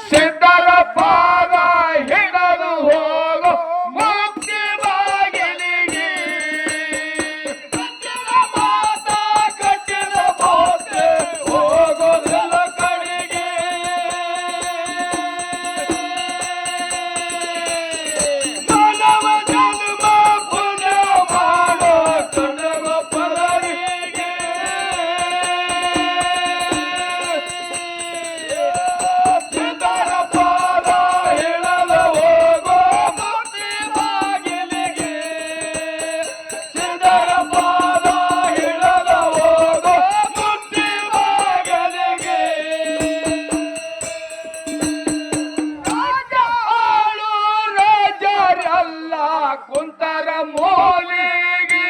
ಸಿದ್ಧರ ಪಾದ ಹಿಡದು ಹೋಗೋ ಮುಕ್ತಿ ಬಾಗಿಲಿಗೆ ಕಚ್ಚಿದ ಮಾತ ಕಚ್ಚಿದ ಮಾತೆ ಹೋಗೋದೆಲ್ಲ ಕಡೆಗೆ ಮಾನವ ಜನ್ಮ ಪುಣ್ಯ ಮಾಡೋ ಕಣ್ಣಗೋ ಪರರಿಗೆ ಸಿದ್ಧರ ಪಾದ ಹಿಡದು ಹೋಗೋ ಮುಕ್ತಿ ಬಾಗಿಲಿಗೆ ಸಿದ್ಧರ ಪಾದ ಹಿಡದು ಹೋಗೋ ಮುಕ್ತಿ ಬಾಗಿಲಿಗೆ ರಾಜ ಆಳು ರಾಜರೆಲ್ಲ ಕುಂತರ ಮೋಲಿಗೆ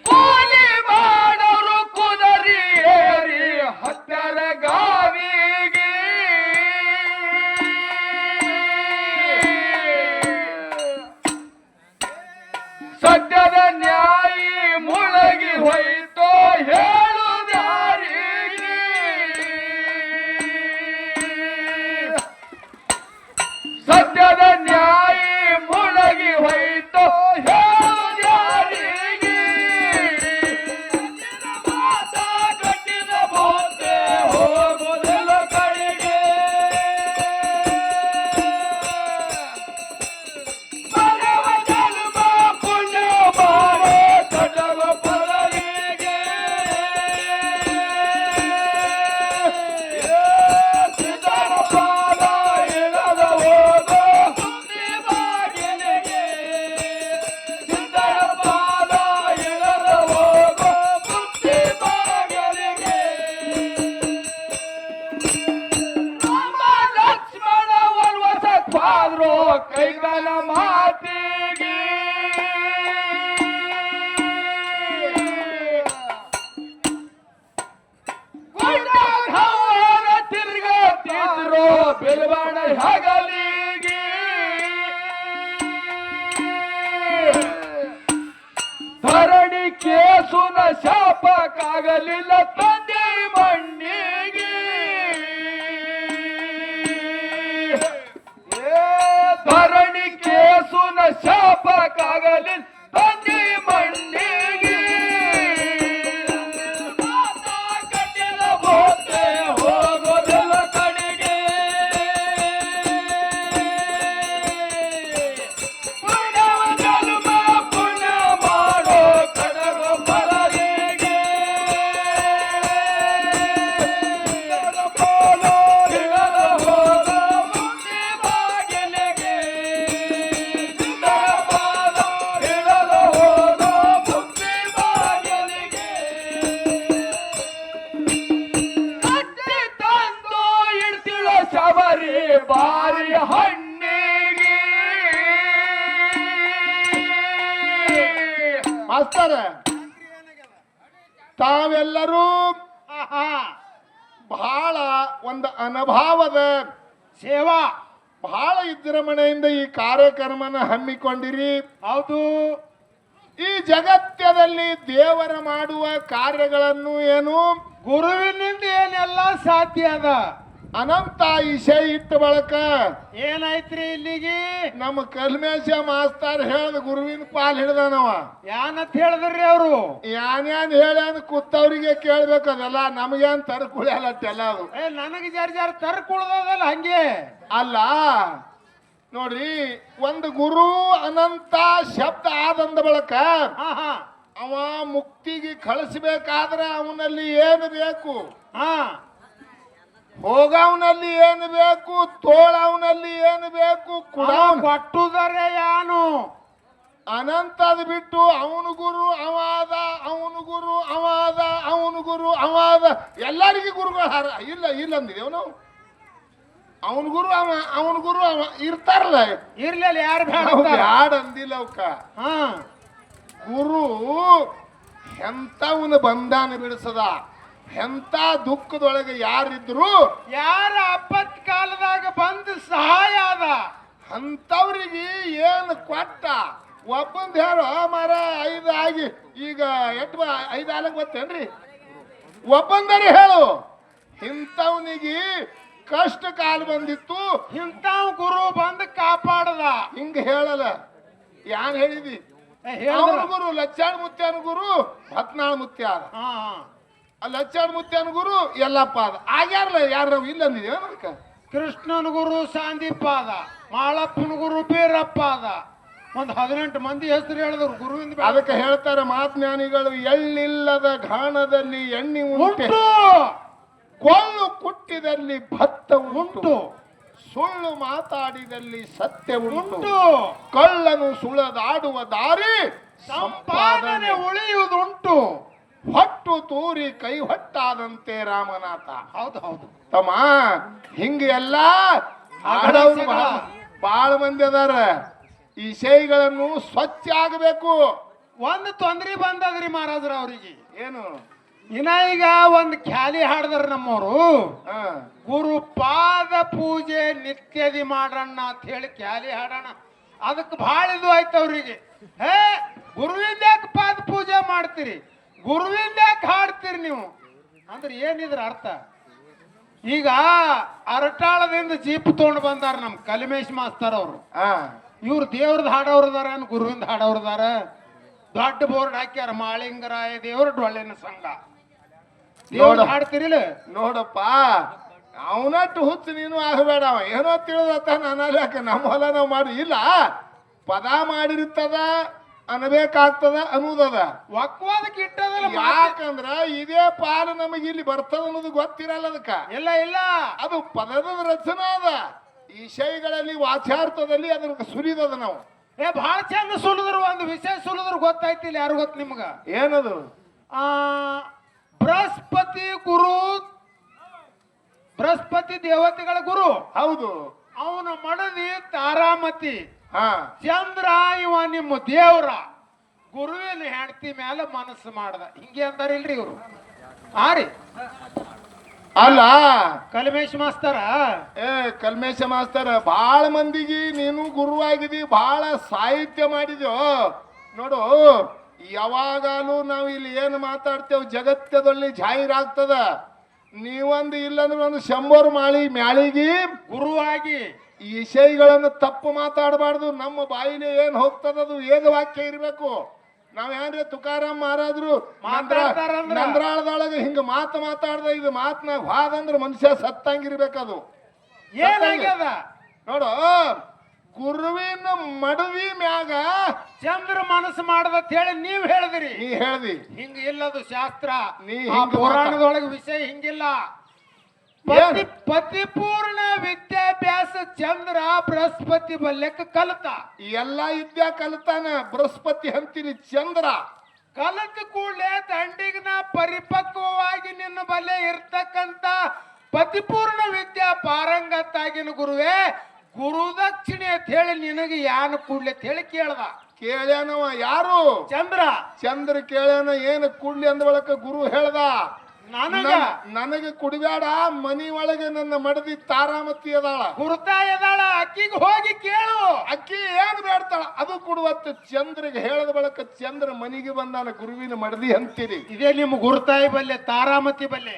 ಕೂಲಿ ಮಾಡೋರು ಕುದರಿ ಏರಿ ಹತ್ತರ ಗಾವಿಗೆ ಸತ್ಯದ ನ್ಯಾಯಿ ಮುಳಗಿ ಹೋಯ್ತೋ ಹೇಳುದಾರಿಗೆ ಸತ್ಯದ ನ್ಯಾಯಿ ಮುಳಗಿ ಹೋಯ್ತೋ ಹೇಳುದಾರಿಗೆ ಮಾತ ಕಟ್ಟಿದ ಬೋತೆ ಹೋಗುವುದಿಲ್ಲ ಕಡೆಗೆ ಮಾನವ ಜನ್ಮ ಪುಣ್ಯ ಮಾಡೋ ಕಟಗ ಪರರಿಗೆ ಸಿದ್ಧರ ಪಾದ ಹಿಡದ ಹೋಗೋ ಮುಕ್ತಿ ಬಾಗಿಲಿಗೆ ಸಿದ್ಧರ ಪಾದ ಹಿಡದ ಹೋಗೋ ಮುಕ್ತಿ ಬಾಗಿಲಿಗೆ ರಾಮ ಲಕ್ಷ್ಮಣ ವನವಾಸಕ್ಕಾದ್ರು ಕೈಗಳ ಮಾತಿಗೆ ಗುಡ್ಡಹವನ ತಿರುಗುತ್ತಿದ್ರು ಬಿಲ್ವಣ ಹಗಲಿಗೆ ಧರಣಿ ಕೇಸುನ ಶಾಪಕ್ಕಾಗಲಿಲ್ಲ ತಂದೆ ಮಣ್ಣಿಗೆ ಧರಣಿ ಕೇಸುನ ಶಾಪಕ್ಕಾಗಲಿಲ್ಲ ತಂದೆ ಮಣ್ಣಿಗೆ ಮಾತ ಕಟ್ಟಿದ ಬೋತೆ ಹೋಗೋದೆಲ್ಲ ಕಡೆಗೆ ಮಾನವ ಜನ್ಮ ಪುಣ್ಯ ಮಾಡೋ ಕಡಗ ಪರರಿಗೆ ಸಿದ್ಧರ ಪಾದ ಹಿಡದ ಹೋಗೋ ಮುಕ್ತಿ ಬಾಗಿಲಿಗೆ ಸಿದ್ಧರ ಪಾದ ಹಿಡದ ಹೋಗೋ ಮುಕ್ತಿ ಬಾಗಿಲಿಗೆ ಕಟ್ಟಿ ತಂದು ಇಡ್ತಿಳೋ ಶಬರಿ ಬಾರಿ ಹಣ್ಣಿಗೆ ಮಾಸ್ತರ ತಾವೆಲ್ಲರೂ ಬಹಳ ಒಂದು ಅನುಭವದ ಸೇವಾ ಬಹಳ ವಿಜೃಂಭಣೆಯಿಂದ ಈ ಕಾರ್ಯಕ್ರಮನ ಹಮ್ಮಿಕೊಂಡಿರಿ. ಹೌದು. ಈ ಜಗತ್ತದಲ್ಲಿ ದೇವರ ಮಾಡುವ ಕಾರ್ಯಗಳನ್ನು ಏನು ಗುರುವಿನಿಂದ ಏನೆಲ್ಲ ಸಾಧ್ಯ ಅದ ಅನಂತ ಇಸೆ ಇಟ್ಟ ಬಳಕ ಏನಾಯ್ತ್ರಿ ಇಲ್ಲಿಗೆ ನಮ್ಮ ಕಲ್ಮೇಶ ಮಾಸ್ತರ್ ಹೇಳ್ದ ಗುರುವಿನ ಪಾಲ್ ಹಿಡ್ದನವ. ಯಾನತ್ ಹೇಳಿದ್ರಿ ಅವರು ಯಾನ್ಯಾನ್ ಹೇಳ್ಯಾನ ಕೂತವ್ರಿಗೆ ಕೇಳ್ಬೇಕು ಅದೆಲ್ಲ ನಮಗೇನ್ ತರ್ಕುಳಿಯಲ್ಲಟ್ಟೆಲ್ಲ ಅದು. ನನಗೆ ಜಾರ್ ತರ್ಕೊಳ್ದಲ್ಲ ಹಂಗೆ ಅಲ್ಲ ನೋಡ್ರಿ, ಒಂದು ಗುರು ಅನಂತ ಶಬ್ದ ಆದಂದ ಬಳಕ ಅವ ಮುಕ್ತಿಗೆ ಕಳಿಸ್ಬೇಕಾದ್ರೆ ಅವನಲ್ಲಿ ಏನು ಬೇಕು, ಹೋಗವನಲ್ಲಿ ಏನು ಬೇಕು, ತೋಳವನಲ್ಲಿ ಏನು ಬೇಕು, ಕೊಟ್ಟುದರೆ ಯಾನು ಅನಂತದ ಬಿಟ್ಟು ಅವನು ಗುರು ಅವಾದ, ಅವನು ಗುರು ಅವಾದ, ಅವನು ಗುರು ಅವಾದ, ಎಲ್ಲರಿಗೂ ಗುರುಗಳು ಹಾರ ಇಲ್ಲ ಇಲ್ಲ ಅಂದಿದ್ದೇವೆ ನಾವು. ಅವನ ಗುರು ಅವ, ಅವನ ಗುರು ಅವ ಇರ್ತಾರಲ್ಲ, ಇರ್ಲಿಲ್ಲ ಯಾರು ಬ್ಯಾಡ ಅಂದಿಲ್ಲ ಅವಕ್ಕ. ಗುರು ಎಂತವನ ಬಂಧನ ಬಿಡಿಸದ, ಎಂತ ದುಃಖದೊಳಗೆ ಯಾರಿದ್ರು, ಯಾರ ಆಪತ್ ಕಾಲದಾಗ ಬಂದು ಸಹಾಯ ಅದ ಅಂತವ್ರಿಗೆ ಏನು ಕೊಟ್ಟ, ಒಬ್ಬಂದ್ ಹೇಳು ಮಾರ 5 ಆಗಿ ಈಗ ಎಷ್ಟು 5 ಆಲಕ್ ಬರ್ತೇನ್ರಿ ಒಬ್ಬಂದರಿ ಹೇಳು ಇಂಥವನಿಗೆ ಕಷ್ಟ ಕಾಲ ಬಂದಿತ್ತು ಇಂಥವ್ ಗುರು ಬಂದು ಕಾಪಾಡದ ಹಿಂಗ ಹೇಳಲ್ಲ ಯಾನ್ ಹೇಳಿದಿ ಹೇಳಿದ್ರ ಅವನ ಗುರು ಲಚ್ಚಾಣ ಮುತ್ಯಾನ ಗುರು ಹತ್ನಾಳ್ ಮುತ್ಯ ಅದ ಹಾ ಆ ಲಚ್ಚಾಣ ಮುತ್ಯಾನ ಗುರು ಎಲ್ಲಪ್ಪ ಅದ ಆಗ್ಯಾರಲ್ಲ ಯಾರು ಇಲ್ಲ ಅಂದಿದ್ದೀವಿ ಅದಕ್ಕೆ ಕೃಷ್ಣನ ಗುರು ಸಾಂದೀಪಾದ ಮಾಳಪ್ಪನ ಗುರು ಬೀರಪ್ಪ ಅದ ಒಂದ್ 18 ಮಂದಿ ಹೆಸರು ಹೇಳಿದ್ರು ಗುರುವಿಂದ ಬೇಡ. ಅದಕ್ಕೆ ಹೇಳ್ತಾರೆ ಮಹಾಜ್ಞಾನಿಗಳು ಎಳ್ಳಿಲ್ಲದ ಘಾಣದಲ್ಲಿ ಎಣ್ಣೆ ಉಂಟು ಉಂಟು ಕೊಳ್ಳು ಕುಟ್ಟಿದಲ್ಲಿ ಭತ್ತ ಉಂಟು ಉಂಟು ಸುಳ್ಳು ಮಾತಾಡಿದಲ್ಲಿ ಸತ್ಯ ಉಂಟು ಉಂಟು ಕಳ್ಳನು ಸುಳದಾಡುವ ದಾರಿ ಸಂಪಾದನೆ ಉಳಿಯುವುದುಂಟು. ಹೊಟ್ಟು ತೂರಿ ಕೈ ಹೊಟ್ಟಾದಂತೆ ರಾಮನಾಥ. ಹೌದು ಹೌದು ತಮ್ಮ ಹಿಂಗ ಎಲ್ಲ ಹಾಡವ್ರು ಬಾಳ ಮಂದಿ ಅದಾರ. ಈ ಶೈಗಳನ್ನು ಸ್ವಚ್ಛ ಆಗಬೇಕು. ಒಂದು ತೊಂದ್ರೆ ಬಂದದ್ರಿ ಮಹಾರಾಜ್ರ ಅವ್ರಿಗೆ. ಏನು ಇನ್ನ ಈಗ ಒಂದ್ ಖ್ಯಾಲಿ ಹಾಡದ್ರ ನಮ್ಮವರು ಹ ಗುರುಪಾದ ಪೂಜೆ ನಿತ್ಯದಿ ಮಾಡ್ರಣ್ಣ ಅಂತ ಹೇಳಿ ಖ್ಯಾಲಿ ಹಾಡೋಣ. ಅದಕ್ಕೆ ಭಾಳ ಇದು ಆಯ್ತು ಅವ್ರಿಗೆ. ಹೇ ಗುರುವಿಂದ ಯಾಕೆ ಪಾದ ಪೂಜೆ ಮಾಡ್ತೀರಿ, ಗುರುವಿಂದ ಯಾಕೆ ಹಾಡ್ತೀರಿ ನೀವು ಅಂದ್ರೆ ಏನಿದ್ರ ಅರ್ಥ? ಈಗ ಅರಟಾಳದಿಂದ ಜೀಪ್ ತಗೊಂಡು ಬಂದಾರ ನಮ್ ಕಲಿಮೇಶ್ ಮಾಸ್ತರ್ ಅವರು. ಹ ಇವ್ರು ದೇವ್ರದ್ದು ಹಾಡೋರ್ದಾರ ಗುರುವಿಂದ ಹಾಡೋರ್ದಾರ. ದೊಡ್ಡ ಬೋರ್ಡ್ ಹಾಕ್ಯಾರ ಮಾಳಿಂಗರಾಯ ದೇವ್ರ ಡೊಳ್ಳಿನ ಸಂಘ. ದೇವ್ರ ಹಾಡ್ತಿರಿಲ್ಲ ನೋಡಪ್ಪ ಅವನಟ್ಟು ಹುಚ್ಚು ನೀನು ಆಗಬೇಡ. ಅವ ಏನೋ ತಿಳಿದತ್ತ ನಾನಾಕ ನಮ್ಮ ಹೊಲ ನಾವು ಮಾಡಿ ಇಲ್ಲ ಪದ ಮಾಡಿರ್ತದ ಅನ್ಬೇಕಾಗ್ತದ ಅನ್ನೋದದ. ಒಕ್ವಾದಕ್ಕೆ ಇಟ್ಟದಲ್ಲ. ಯಾಕಂದ್ರ ಇದೇ ಪಾಲು ನಮಗೆ ಇಲ್ಲಿ ಬರ್ತದ ಅನ್ನೋದು ಗೊತ್ತಿರಲ್ಲ. ಅದಕ್ಕ ಇಲ್ಲ ಇಲ್ಲ ಅದು ಪದದ ರಚನೆ ಅದ. ಈ ಶೈಗಳಲ್ಲಿ ವಾಚ್ಯಾರ್ಥದಲ್ಲಿ ಅದನ್ನ ಸುರಿದದ ನಾವು. ಬಹಳ ಚಂದ ಸುಲಿದ್ರು. ಒಂದು ವಿಷಯ ಸುಲಿದ್ರು ಗೊತ್ತಾಯ್ತಿಲ್ಲ. ಯಾರು ಗೊತ್ತು ನಿಮ್ಗ? ಏನದು? ಆ ಬೃಹಸ್ಪತಿ ಗುರು, ಬೃಹಸ್ಪತಿ ದೇವತೆಗಳ ಗುರು. ಹೌದು. ಅವನ ಮಡದಿ ತಾರಾಮತಿ. ಹಾ ಚಂದ್ರ ಇವ ನಿಮ್ಮ ದೇವ್ರ. ಗುರುವಿನ ಹೆಂಡತಿ ಮೇಲೆ ಮನಸ್ಸು ಮಾಡ್ದ. ಹಿಂಗೆ ಅಂತಾರಿಲ್ರಿ ಇವ್ರು. ಹಾ ರೀ ಅಲ್ಲ ಕಲ್ಮೇಶ್ ಮಾಸ್ತರ. ಕಲ್ಮೇಶ ಮಾಸ್ತರ್ ಬಾಳ ಮಂದಿಗೆ ನೀನು ಗುರುವಾಗಿದಿ, ಬಹಳ ಸಾಹಿತ್ಯ ಮಾಡಿದ್ಯೋ ನೋಡು. ಯಾವಾಗಲೂ ನಾವು ಇಲ್ಲಿ ಏನು ಮಾತಾಡ್ತೇವೆ ಜಗತ್ತದಲ್ಲಿ ಜಾಹೀರಾಗ್ತದ. ನೀವೊಂದು ಇಲ್ಲಂದ್ರೆ ಒಂದು 100 ಮಾಳಿ ಮ್ಯಾಳಿಗಿ ಗುರುವಾಗಿ ಈ ವಿಷಯಗಳನ್ನು ತಪ್ಪು ಮಾತಾಡಬಾರ್ದು. ನಮ್ಮ ಬಾಯಿಲೆ ಏನ್ ಹೋಗ್ತದದು ಏಕ ವಾಕ್ಯ ಇರ್ಬೇಕು. ನಾವ್ ಏನ್ರಿ ತುಕಾರಾಮ್ ಮಹಾರಾಜರು ನಂದ್ರಾಳದೊಳಗೆ ಹಿಂಗ ಮಾತಾಡ್ದ ಇದು ಮಾತನಾಗ ಹಾದಂದ್ರ ಮನುಷ್ಯ ಸತ್ತಂಗಿರ್ಬೇಕದು. ಏನಾಗ್ಯದ ನೋಡು ಗುರುವಿನ ಮಡವಿ ಮ್ಯಾಗ ಚಂದ್ರ ಮನಸ್ಸು ಮಾಡದತ್ ಹೇಳಿ ನೀವ್ ಹೇಳಿದ್ರಿ. ನೀ ಹೇಳ್ದಿ ಹಿಂಗ ಇಲ್ಲದು ಶಾಸ್ತ್ರ. ನೀ ಆ ಪುರಾಣದೊಳಗೆ ವಿಷಯ ಹಿಂಗಿಲ್ಲ. ಪತಿಪೂರ್ಣ ವಿದ್ಯಾಭ್ಯಾಸ ಚಂದ್ರ ಬೃಹಸ್ಪತಿ ಬಲ್ಯಕ್ಕೆ ಕಲಿತ. ಎಲ್ಲಾ ವಿದ್ಯಾ ಕಲಿತಾನ ಬೃಹಸ್ಪತಿ ಅಂತೀನಿ. ಚಂದ್ರ ಕಲಿತ ಕೂಡಲೇ ದಂಡಿಗನ ಪರಿಪಕ್ವವಾಗಿ ನಿನ್ನ ಬಲ್ಲೆ ಇರ್ತಕ್ಕಂತ ಪತಿಪೂರ್ಣ ವಿದ್ಯಾ ಪಾರಂಗತ್ತಾಗಿನ ಗುರುವೇ ಗುರುದಕ್ಷಿಣೆ ಅಂತ ಹೇಳಿ ನಿನಗೆ ಯಾನು ಕೂಡ್ಲೆ ಅಂತ ಹೇಳಿ ಕೇಳ್ದ. ಕೇಳ್ಯಾನವ ಯಾರು? ಚಂದ್ರ. ಚಂದ್ರ ಕೇಳ್ಯಾನ ಏನು ಕೂಡ್ಲಿ ಅಂದ ಬಳಕ ಗುರು ಹೇಳ್ದ ನನಗೆ ಕುಡಿಬೇಡ, ಮನಿ ಒಳಗೆ ನನ್ನ ಮಡದಿ ತಾರಾಮತಿ ಅದಾಳ, ಗುರುತಾ ಎದಾಳ, ಅಕ್ಕಿಗೆ ಹೋಗಿ ಕೇಳು. ಅಕ್ಕಿ ಏನ್ ಬೇಡ್ತಾಳ ಅದು ಕೊಡುವತ್ತು. ಚಂದ್ರಿಗೆ ಹೇಳದ ಬಳಕ ಚಂದ್ರ ಮನಿಗೆ ಬಂದಾನ ಗುರುವಿನ ಮಡದಿ ಅಂತೀರಿ. ಇದೇ ನಿಮ್ಮ ಗುರುತಾಯಿ ಬಲ್ಲೆ ತಾರಾಮತಿ ಬಲ್ಲೆ.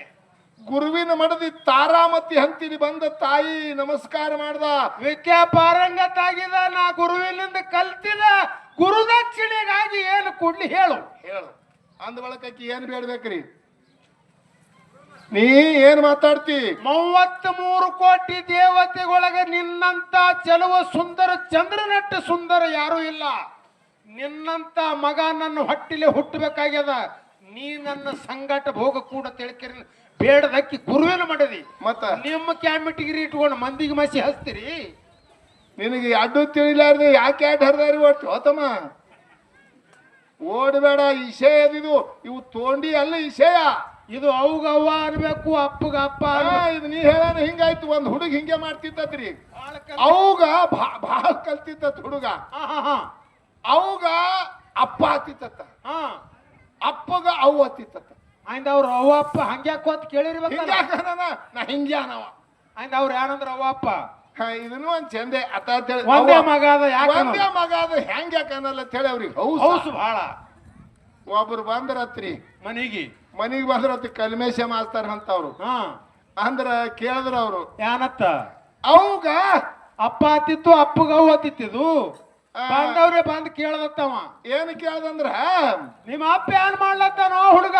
ಗುರುವಿನ ಮಡದಿ ತಾರಾಮತಿ ಅಂತೀರಿ. ಬಂದ ತಾಯಿ ನಮಸ್ಕಾರ ಮಾಡ್ದ. ವಿದ್ಯಾ ಪಾರಂಗತಾಗಿದ ನಾ ಗುರುವಿನಿಂದ ಕಲ್ತಿದ. ಗುರುದಕ್ಷಿಣೆಗಾಗಿ ಏನು ಕೊಡ್ಲಿ ಹೇಳು. ಹೇಳು ಅಂದ ಬಳಕ ಅಕ್ಕಿ ಏನ್ ಬೇಡ್ಬೇಕ್ರಿ? ನೀ ಏನ್ ಮಾತಾಡ್ತಿ? 33 ಕೋಟಿ ದೇವತೆಗೊಳಗೆ ನಿನ್ನಂತ ಚೆಲುವ ಸುಂದರ ಚಂದ್ರನಟ್ಟ ಸುಂದರ ಯಾರು ಇಲ್ಲ. ನಿನ್ನಂತ ಮಗ ನನ್ನ ಹೊಟ್ಟಿಲೆ ಹುಟ್ಟಬೇಕಾಗ್ಯದ. ನೀ ನನ್ನ ಸಂಗಟ ಭೋಗ ಕೂಡ ತಿಳ್ಕಿರಿ ಬೇಡದಕ್ಕಿ ಗುರುವಿನ ಮಾಡದಿ. ಮತ್ತ ನಿಮ್ಮ ಕ್ಯಾಮಿಟಿಗಿರಿ ಇಟ್ಕೊಂಡು ಮಂದಿಗೆ ಮಸಿ ಹಚ್ತೀರಿ. ನಿನಗೆ ಅಡ್ಡು ತಿಳಿಲಾರ್ದು ಯಾಕೆ ಯಾಕೆ ಹರಿದಾರಿ ಒಟ್ಟು ಹೋತಮ್ಮ ಓಡಬೇಡ. ಇಶಯ ಇದು ಇವು ತೋಂಡಿ ಅಲ್ಲ ಇಶಯ. ಇದು ಅವ್ಗ ಅವ್ವ ಅನ್ಬೇಕು, ಅಪ್ಪಗ ಅಪ್ಪ. ಇದು ನೀ ಹೇಳಾನ ಹಿಂಗಾಯ್ತು. ಒಂದ್ ಹುಡುಗ ಹಿಂಗೆ ಮಾಡ್ತಿತ್ತತ್ರಿ. ಅವಾಗ ಭಾಳ ಕಲ್ತಿತ್ತ ಹುಡುಗ. ಅವಾಗ ಅಪ್ಪ ಹತ್ತಿತ್ತ, ಅಪ್ಪಗ ಅವು ಹತ್ತಿತ್ತ. ಆಯ್ದ ಅವ್ರ ಅವ್ವ ಅಪ್ಪ ಹಂಗ್ಯಾಕ ಅಂತ ಕೇಳಿರ್ಬೇಕ. ನಾ ಹಿಂಗ್ಯಾನವ ಆಯ್ದ ಅವ್ರ ಯಾರಂದ್ರ ಅವ್ವ ಅಪ್ಪ. ಇದನ್ನು ಒಂದ್ ಚಂದೆ ಅತ ಅಂತೇಳಿ ಒಂದೇ ಮಗ ಅದ ಯಾಕೆ ಒಂದೇ ಮಗ ಅದ ಹೆಂಗ್ ಯಾಕೆ ಅನ್ನಲ್ಲ ಅಂತೇಳಿ ಅವ್ರಿಗೆ ಹೌಸು ಬಹಳ. ಒಬ್ರು ಬಂದ್ರತ್ರಿ ಮನಿಗೆ ಬಂದ್ರತ್ರಿ ಕಲ್ಮೇಶ ಮಾಸ್ತಾರ ಅಂತವ್ರು ಹಾ ಅಂದ್ರ ಕೇಳಿದ್ರ ಅವ್ರು ಏನತ್ತ ಅವಾಗ ಅಪ್ಪ ಹತ್ತಿತ್ತು ಅಪ್ಪಗ ಹತ್ತಿತ್ತಿದು ಬಂದವ್ರೆ ಬಂದ್ ಕೇಳದತ್ತವ. ಏನ್ ಕೇಳ್ದಂದ್ರ ನಿಮ್ಮ ಅಪ್ಪ ಏನ್ ಮಾಡ್ಲತ್ತಾನೋ ಹುಡುಗ,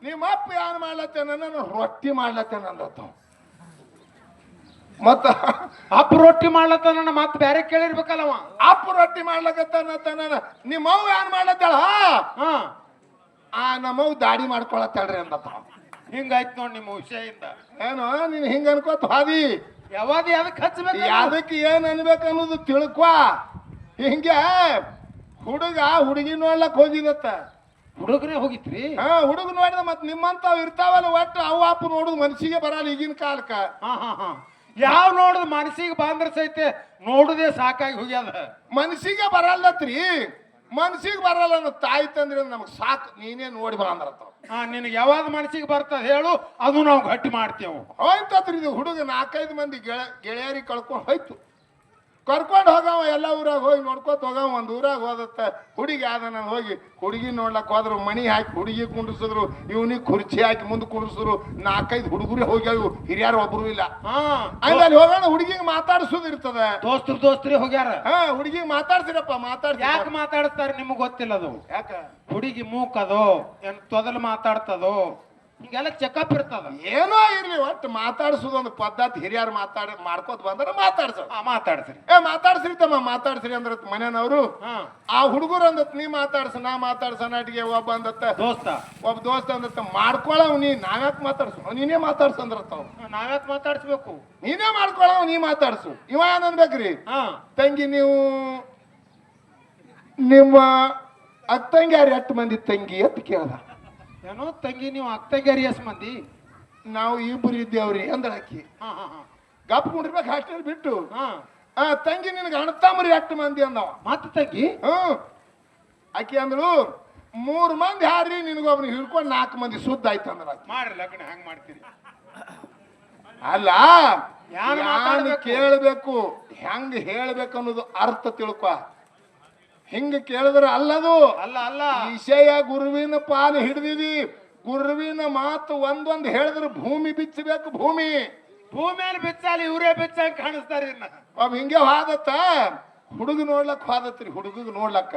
ನಿಮ್ಮ ಅಪ್ಪ ಏನ್ ಮಾಡ್ಲತ್ತೇನ ನಾನು ರೊಟ್ಟಿ ಮಾಡ್ಲತ್ತೇನ ಅಂದತ್ತವ. ಮತ್ತ ಅಪ್ಪ ರೊಟ್ಟಿ ಮಾಡ್ಲತ್ತಾನ ಮತ್ ಬೇರೆ ಕೇಳಿರ್ಬೇಕಲ್ಲವ. ಅಪ್ಪ ರೊಟ್ಟಿ ಮಾಡ್ಲಕತ್ತಾನ ನಿಮ್ಮ ಅವ್ವ ಏನ್ ಮಾಡ್ಲತ್ತಾಳ ಹಾ ನಮ್ಮವ್ ದಾಡಿ ಮಾಡ್ಕೊಳತ್ತಾಳ್ರಿ ಅಂದತ್ತವ. ಹಿಂಗಾಯ್ತು ನೋಡ್ ನಿಮ್ಮ ವಿಷಯದಿಂದ. ಏನೋ ನೀನ್ ಹಿಂಗ ಅನ್ಕೋತ ಹಾದಿ ಯಾವಾಗ ಅದಕ್ಕೆ ಹಚ್ಬೇಕು, ಅದಕ್ಕೆ ಏನ್ ಅನ್ಬೇಕು ಅನ್ನೋದು ತಿಳ್ಕೊ. ಹಿಂಗೆ ಹುಡುಗಿ ನೋಡ್ಲಕ್ ಹೋಗಿದತ್ತ. ಹುಡುಗನೇ ಹೋಗಿತ್ರಿ? ಹುಡುಗ ನೋಡಿದ ಮತ್ ನಿಮ್ಮಂತಾವ್ ಇರ್ತಾವಲ್ಲ ಒಟ್ಟು ಅವ ಅಪ್ಪ ನೋಡುದು ಮನಸ್ಸಿಗೆ ಬರಲ್ಲ ಈಗಿನ ಕಾಲಕ್ಕ. ಯಾವ ನೋಡುದು ಮನಸ್ಸಿಗೆ ಬಂದ್ರ ಸಹಿತ ನೋಡುದೇ ಸಾಕಾಗಿ ಹೋಗ್ಯದ. ಮನಸ್ಸಿಗೆ ಬರಲ್ಲತ್ರಿ, ಮನಸ್ಸಿಗೆ ಬರಲ್ಲ ಅನ್ನೋ ತಾಯಿ ತಂದ್ರೆ ನಮಗ್ ಸಾಕು, ನೀನೇ ನೋಡಿ ಬಾ ಅಂದ್ರತ್ತ. ನಿನಗೆ ಯಾವಾಗ ಮನಸ್ಸಿಗೆ ಬರ್ತದ ಹೇಳು, ಅದು ನಾವು ಗಟ್ಟಿ ಮಾಡ್ತೇವೆ. ಹೋಯ್ತತ್ರಿ ಇದು ಹುಡುಗ 4-5 ಮಂದಿ ಗೆಳೆಯರಿಗೆ ಕಳ್ಕೊಂಡು ಹೋಯ್ತು. ಕರ್ಕೊಂಡು ಹೋಗವ ಎಲ್ಲ ಊರಾಗ ಹೋಗಿ ನೋಡ್ಕೊತ ಹೋಗವ. ಒಂದ್ ಊರಾಗ ಹೋದತ್ತ ಹುಡುಗಿ ಆದ. ನಾನು ಹೋಗಿ ಹುಡುಗಿ ನೋಡ್ಲಕ್ ಹೋದ್ರು, ಮಣಿ ಹಾಕಿ ಹುಡುಗಿ ಕುಂಡ್ರಿಸಿದ್ರು, ಇವನಿಗೆ ಕುರ್ಚಿ ಹಾಕಿ ಮುಂದೆ ಕುಂಡ್ರಿಸಿದ್ರು. 4-5 ಹುಡುಗರೇ ಹೋಗ್ಯಾವ, ಹಿರಿಯರು ಒಬ್ರು ಇಲ್ಲ. ಅಲ್ಲಿ ಹೋಗೋಣ ಹುಡುಗಿಗೆ ಮಾತಾಡ್ಸೋದು ಇರ್ತದ. ದೋಸ್ತರು ಹೋಗ್ಯಾರ. ಹುಡುಗಿಗೆ ಮಾತಾಡ್ಸಿರಪ್ಪ, ಯಾಕೆ ಮಾತಾಡಿಸ್ತಾರೆ ನಿಮಗ್ ಗೊತ್ತಿಲ್ಲ ಅದು. ಯಾಕ ಹುಡುಗಿ ಮೂಕದೋ ಏನ್ ತೊದಲು ಮಾತಾಡ್ತದೋ ಹಿಂಗೆಲ್ಲ ಚೆಕಪ್ ಇರ್ತದ. ಏನೋ ಇರ್ಲಿ ಒಟ್ಟು ಮಾತಾಡ್ಸೋದು ಒಂದು ಪದ್ಧತಿ. ಹಿರಿಯರು ಮಾಡ್ಕೋತ ಬಂದ್ರ ಮಾತಾಡ್ಸೋದು. ಮಾತಾಡ್ಸ್ರಿ ಮಾತಾಡ್ಸ್ರಿ ತಮ್ಮ ಮಾತಾಡ್ಸ್ರಿ ಅಂದ್ರ ಮನೆಯವ್ರು. ಆ ಹುಡುಗರು ಅಂದತ್ ನೀ ಮಾತಾಡ್ಸ ನಾ ಮಾತಾಡ್ಸ ನಾಟಿಗೆ ಒಬ್ಬ ಅಂದತ್ತ ಒಬ್ಬ ದೋಸ್ತ ಅಂದತ್ತ ಮಾಡ್ಕೊಳವ್ ನೀ ನಾವ್ಯಾಕ್ ಮಾತಾಡ್ಸು, ನೀನೇ ಮಾತಾಡ್ಸ ಅಂದ್ರತ್ತವ್. ನಾವ್ಯಾಕ್ ಮಾತಾಡ್ಸ್ಬೇಕು, ನೀನೇ ಮಾಡ್ಕೊಳವ್ ನೀ ಮಾತಾಡ್ಸು. ಇವ ಏನ್ ಅನ್ಬೇಕ್ರಿ, ತಂಗಿ ನೀವು ನಿಮ್ಮ ಅತ್ತಂಗ್ಯಾರ 8 ಮಂದಿ ತಂಗಿ ಅಂತ ಕೇಳ್ದ. ಏನೋ ತಂಗಿ ನೀವು ಅಕ್ಕಂಗ್ಯಾರಿ ಎಸ್ ಮಂದಿ? ನಾವು 2 ಇದ್ದೇವ್ರಿ ಅಂದಳಾಕಿ. ಗಪ್ ಕುಂಡಿರ್ಬೇಕು ಹಾಸ್ಟೆಲ್ ಬಿಟ್ಟು. ತಂಗಿ ನಿನಗೆ ಅಣ್ಣತಮ್ಮರಿ 8 ಮಂದಿ ಅಂದವ. ಮತ್ತ ತಂಗಿ ಆಕಿ ಅಂದ್ರು 3 ಮಂದಿ ಹಾರಿ ನಿನಗೊಬ್ನಿಗೆ ಹಿಡ್ಕೊಂಡು 4 ಮಂದಿ ಸುದ್ದ ಆಯ್ತು ಅಂದ್ರ. ಮಾಡ್ರಿ ಲಗ್ನ ಹೆಂಗ್ ಮಾಡ್ತೀರಿ? ಅಲ್ಲ ಯಾನ್ ಕೇಳ್ಬೇಕು, ಹೆಂಗ್ ಹೇಳ್ಬೇಕು ಅನ್ನೋದು ಅರ್ಥ ತಿಳ್ಕೊ. ಹಿಂಗ ಕೇಳಿದ್ರ ಅಲ್ಲದು ಅಲ್ಲ ವಿಷಯ ಗುರುವಿನ ಪಾಲು ಹಿಡಿದಿದಿ. ಗುರುವಿನ ಮಾತು ಒಂದೊಂದು ಹೇಳಿದ್ರೆ ಭೂಮಿ ಬಿಚ್ಚಬೇಕು. ಭೂಮಿಯಲ್ಲಿ ಬಿಚ್ಚಾಲಿ ಇವರೇ ಬಿಚ್ಚಂಗ್ ಕಾಣಿಸ್ತಾರ. ಅವ್ ಹಿಂಗೆ ಹೋದತ್ತ ಹುಡುಗ ನೋಡ್ಲಕ್ ಹೋದತ್ರಿ. ಹುಡುಗ ನೋಡ್ಲಕ್ಕ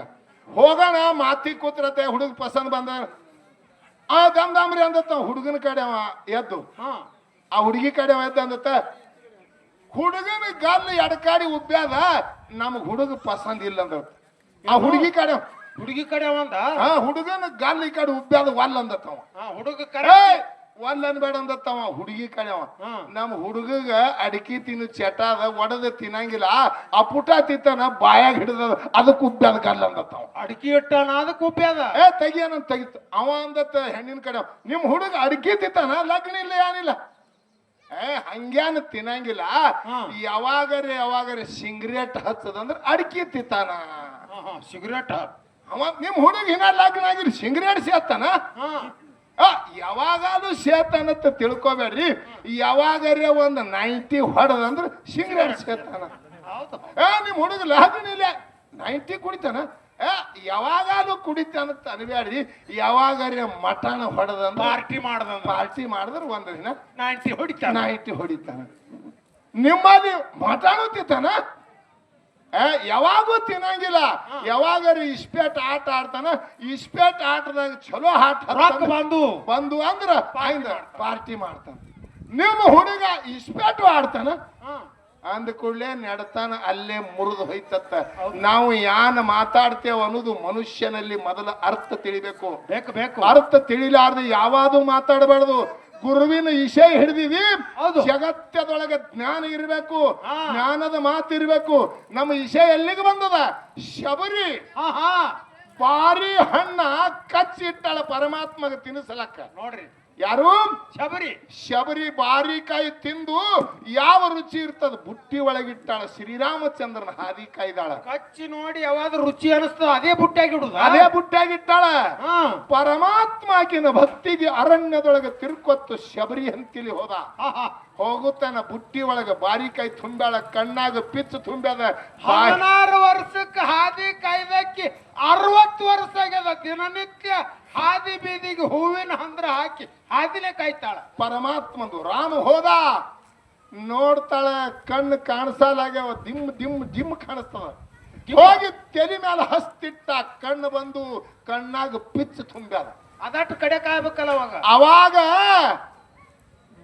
ಹೋಗೋಣ ಮಾತಿ ಕೂತ್ರತೆ. ಹುಡುಗ ಪಸಂದ್ ಬಂದ ದಮ್ರಿ ಅಂದತ್ತ. ಹುಡುಗನ ಕಡೆ ಅವ ಎದ್ದು ಆ ಹುಡುಗಿ ಕಡೆ ಅವ ಎದ್ದು ಅಂದತ್ತ. ಹುಡುಗನ ಗಲ್ಲು ಎಡಕಾಡಿ ಉಬ್ಬ್ಯಾದ, ನಮಗ್ ಹುಡುಗ ಪಸಂದ್ ಇಲ್ಲ ಅಂದ. ಆ ಹುಡುಗಿ ಕಡೆ ಒಂದ ಹುಡುಗನ ಗಲ್ ಈ ಕಡೆ ಉಬ್ಬ್ಯಾದ ಒಲ್ ಅಂದತ್ತವ. ಹುಡುಗ ಒಲ್ ಅನ್ಬೇಡ ಅಂದತ್ತವ. ಹುಡುಗಿ ಕಡೆ ಅವ ನಮ್ ಹುಡುಗಗ ಅಡಿಕೆ ತಿನ್ನು ಚಟ ಅದ, ಒಡದ ತಿನ್ನಂಗಿಲ್ಲ. ಆ ಪುಟ ತಿತ್ತಾನ ಬಾಯಾಗ ಹಿಡಿದ ಅದಕ್ಕೆ ಉಬ್ಬ್ಯಾದ ಗಲ್ ಅಂದತ್ತವ. ಅಡಿಕೆ ಇಟ್ಟಾನ ಅದಕ್ಕೆ ಉಬ್ಬ್ಯಾದ. ತೆಗಿಯನ ತೆಗಿತು ಅವ ಅಂದತ್ತ. ಹೆಣ್ಣಿನ ಕಡೆ ನಿಮ್ ಹುಡುಗ ಅಡಿಕೆ ತಿತ್ತಾನ, ಲಗ್ನ ಇಲ್ಲ ಏನಿಲ್ಲ. ಹಂಗ್ಯಾನ ತಿನ್ನಂಗಿಲ್ಲ. ಯಾವಾಗರೆ ಸಿಗರೇಟ್ ಹಚ್ಚದಂದ್ರ ಅಡಿಕೆ ತಿತ್ತಾನ. ಸಿಗರೇಟ್ ಅವ ನಿಮ್ ಹುಡುಗ ಇನ್ನ ಲಗ್ನ ಆಗಿರಿ ಸಿಗರೇಟ್ ಸೇತಾನ. ಯಾವಾಗಾದ್ರೂ ಸೇತಾನಂತ ತಿಳ್ಕೊಬೇಡ್ರಿ. ಯಾವಾಗರೆ ಒಂದು 90 ಹೊಡದಂದ್ರ ಸಿಗರೇಟ್ ಸೇತಾನ. ನಿಮ್ ಹುಡುಗ ಲಗ್ನ ಇಲ್ಲ 90 ಕುಡಿತಾನ. ಯಾವಾಗಾದ್ರೂ ಕುಡಿತಾನಂತ ಅನ್ಬೇಡ್ರಿ. ಯಾವಾಗರೆ ಮಟಣ ಹೊಡದಂದ್ರ ಪಾರ್ಟಿ ಮಾಡಿದ್ರ ಒಂದ್ ದಿನ 90 ಹೊಡಿತಾನ. ನಿಮ್ಮಲ್ಲಿ ಮಟಣ ತಿಂತಾನ, ಯಾವಾಗೂ ತಿನ್ನಂಗಿಲ್ಲ. ಯಾವಾಗಾರ ಇಸ್ಪೇಟ್ ಆಟ ಆಡ್ತಾನ. ಇಸ್ಪೇಟ್ ಆಟದಾಗ ಚಲೋ ಆಟ ಬಂದು ಅಂದ್ರ ಪಾರ್ಟಿ ಮಾಡ್ತಾನ. ನಿಮ್ಮ ಹುಡುಗ ಇಸ್ಪೇಟು ಆಡ್ತಾನ ಅಂದ ಕೂಡಲೇ ನೆಡತಾನ ಅಲ್ಲೇ ಮುರಿದು ಹೋಯ್ತತ್ತ. ನಾವು ಯಾನ ಮಾತಾಡ್ತೇವ ಅನ್ನೋದು ಮನುಷ್ಯನಲ್ಲಿ ಮೊದಲ ಅರ್ಥ ತಿಳಿಬೇಕು. ಅರ್ಥ ತಿಳಿಲಾರ್ದು ಯಾವಾಗೂ ಮಾತಾಡಬಾರ್ದು. ಗುರುವಿನ ವಿಷಯ ಹಿಡಿದಿವಿ. ಜಗತ್ತದೊಳಗೆ ಜ್ಞಾನ ಇರಬೇಕು, ಜ್ಞಾನದ ಮಾತು ಇರಬೇಕು. ನಮ್ಮ ವಿಷಯ ಎಲ್ಲಿಗೆ ಬಂದದ? ಶಬರಿ ಬಾರಿ ಹಣ್ಣ ಕಚ್ಚಿಟ್ಟಾಳ ಪರಮಾತ್ಮಗೆ ತಿನ್ನಿಸಲಕ್ಕ. ನೋಡ್ರಿ ಯಾರು ಶಬರಿ ಶಬರಿ ಬಾರಿಕಾಯಿ ತಿಂದು ಯಾವ ರುಚಿ ಇರ್ತದ ಬುಟ್ಟಿ ಒಳಗಿಟ್ಟಾಳ ಶ್ರೀರಾಮಚಂದ್ರನ ಹಾದಿ ಕಾಯ್ದಾಳ ಕಚ್ಚಿ ನೋಡಿ ಯಾವ್ದು ರುಚಿ ಅನಿಸ್ತದ ಅದೇ ಬುಟ್ಟಾಗಿಡುದ ಅದೇ ಬುಟ್ಟಾಗಿಟ್ಟಾಳ ಹಾ ಪರಮಾತ್ಮ ಆಕಿನ ಭಕ್ತಿಗೆ ಅರಣ್ಯದೊಳಗೆ ತಿರ್ಕೊತ್ತು ಶಬರಿ ಅಂತಿಲಿ ಹೋದ ಆಹಾ. ಹೋಗುತ್ತಾನ ಬುಟ್ಟಿ ಒಳಗ ಬಾರಿಕಾಯಿ ತುಂಬ್ಯಾಳ ಕಣ್ಣಾಗ ಪಿಚ್ಚು ತುಂಬ್ಯಾದ 16 ವರ್ಷಕ್ಕೆ ಹಾದಿ ಕಾಯ್ದಕ್ಕೆ 60 ವರ್ಷ ಆಗ್ಯದ ದಿನನಿತ್ಯ ಹಾದಿ ಬೀದಿಗೆ ಹೂವಿನ ಹಂದ್ರ ಹಾಕಿ ಹಾದಿಲೆ ಕಾಯ್ತಾಳ ಪರಮಾತ್ಮಂದು ರಾಮ ಹೋದ ನೋಡ್ತಾಳ ಕಣ್ಣು ಕಾಣಿಸಲಾಗ್ಯಾವ ದಿಮ್ ದಿಮ್ ದಿಮ್ ಕಾಣಿಸ್ತದ ಹೋಗಿ ತಲೆ ಮೇಲೆ ಹಸ್ತಿಟ್ಟ ಕಣ್ಣು ಬಂದು ಕಣ್ಣಾಗ ಪಿಚ್ಚು ತುಂಬ್ಯಾದ ಅದಟ್ಟು ಕಡೆ ಕಾಯ್ಬೇಕಲ್ಲ ಅವಾಗ ಅವಾಗ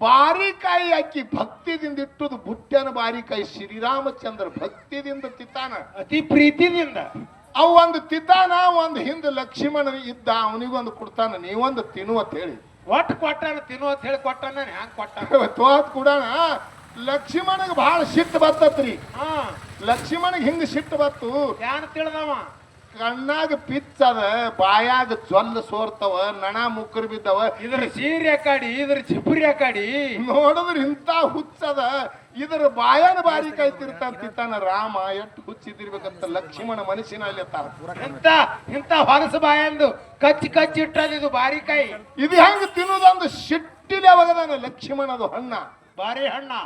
ಬಾರಿಕಾಯಿ ಹಾಕಿ ಭಕ್ತಿದಿಂದ ಇಟ್ಟುದು ಬುಟ್ಟ್ಯನ ಬಾರಿಕಾಯಿ ಶ್ರೀರಾಮಚಂದ್ರ ಭಕ್ತಿದಿಂದ ತಿತ್ತಾನ ಅತಿ ಪ್ರೀತಿದಿಂದ ಅವು ಒಂದು ತಿತ್ತಾನ ಒಂದು ಹಿಂದೆ ಲಕ್ಷ್ಮಣ ಇದ್ದ ಅವನಿಗೊಂದು ಕೊಡ್ತಾನ ನೀವೊಂದು ತಿನ್ನುವ ಅಂತ ಹೇಳಿ ಒಟ್ಟು ಕೊಟ್ಟಾನ ತಿನ್ನು ಅಂತ ಹೇಳಿ ಕೊಟ್ಟಾನ ಹ್ಯಾಂಗ ಕೊಟ್ಟಾನ ತೋತ್ ಕೂಡಣ ಲಕ್ಷ್ಮಣಗೆ ಬಹಳ ಸಿಟ್ಟು ಬರ್ತತ್ರಿ ಹಾ ಲಕ್ಷ್ಮಣಗೆ ಹಿಂಗ ಸಿಟ್ಟು ಬತ್ತು ಯಾನ್ ತಿಳಿದವ ಕಣ್ಣಾಗ ಪಿಚ್ಚದ ಬಾಯಾಗ ಜೊಲ್ಲ ಸೋರ್ತವ ನಣ ಮುಕ್ಕರ್ ಬಿದ್ದವ ಇದ್ರ ಸೀರೆ ಅಕಾಡಿ ಇದ್ರ ಚಿಪ್ರಿ ಅಕಾಡಿ ನೋಡಿದ್ರ ಇಂತ ಹುಚ್ಚದ ಇದರ ಬಾಯಾನ ಬಾರಿಕಾಯಿ ತಿರ್ತಾನ ರಾಮ ಎಷ್ಟು ಹುಚ್ಚಿದಿರ್ಬೇಕಂತ ಲಕ್ಷ್ಮಣ ಮನಸ್ಸಿನಲ್ಲಿ ಇಂತ ಇಂತ ಹೊಲಸ ಬಾಯಂದು ಕಚ್ಚಿ ಕಚ್ಚಿ ಇಟ್ಟದ ಇದು ಬಾರಿಕಾಯಿ ಇದು ಹೆಂಗ ತಿನ್ನುದಂದು ಸಿಟ್ಟಿಲೆ ಅವಾಗದಾನ ಲಕ್ಷ್ಮಣದು ಹಣ್ಣ ಬಾರಿ ಹಣ್ಣ